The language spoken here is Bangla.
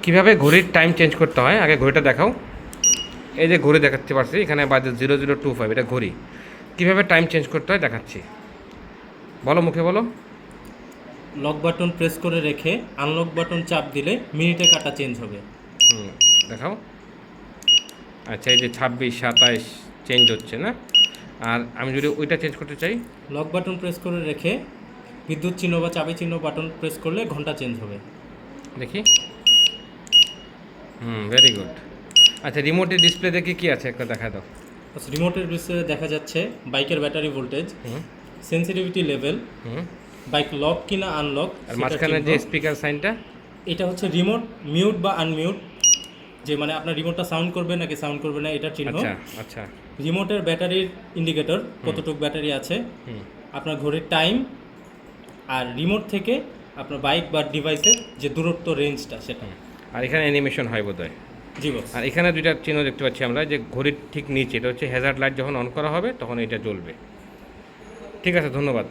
কীভাবে ঘড়ির টাইম চেঞ্জ করতে হয় আগে ঘড়িটা দেখাও। এই যে ঘড়ি দেখাতে পারছি, এখানে বাজে 0025, এটা ঘড়ি। কীভাবে টাইম চেঞ্জ করতে হয় দেখাচ্ছি, বলো, মুখে বলো। লক বাটন প্রেস করে রেখে আনলক বাটন চাপ দিলে মিনিটে কাটা চেঞ্জ হবে। দেখাও। আচ্ছা, এই যে 26, 27 চেঞ্জ হচ্ছে না? আর আমি যদি ওইটা চেঞ্জ করতে চাই, লক বাটন প্রেস করে রেখে বিদ্যুৎ চিহ্ন বা চাবি চিহ্ন বাটন প্রেস করলে ঘন্টা চেঞ্জ হবে। দেখি। Very good. আচ্ছা, রিমোটের ডিসপ্লে দেখে কি আছে একটা দেখা দাও। রিমোটের ডিসপ্লে দেখা যাচ্ছে বাইকের battery voltage, sensitivity level, bike lock কিনা আনলক, আর মাঝখানে যে স্পিকার সাইনটা, এটা হচ্ছে রিমোট মিউট বা আনমিউট, যে মানে আপনার রিমোটটা সাউন্ড করবে নাকি সাউন্ড করবে না এটা চিহ্ন। আচ্ছা আচ্ছা। রিমোটের ব্যাটারির ইন্ডিকেটর, কতটুকু ব্যাটারি আছে, আপনার ঘড়ির টাইম, আর রিমোট থেকে আপনার বাইক বা ডিভাইসের যে দূরত্ব রেঞ্জটা সেটা। আর এখানে অ্যানিমেশন হয় বোধহয়। জি বস। আর এখানে দুইটা চিহ্ন দেখতে পাচ্ছি আমরা, যে ঘড়ির ঠিক নিচে, এটা হচ্ছে হ্যাজার্ড লাইট, যখন অন করা হবে তখন এটা জ্বলবে। ঠিক আছে, ধন্যবাদ।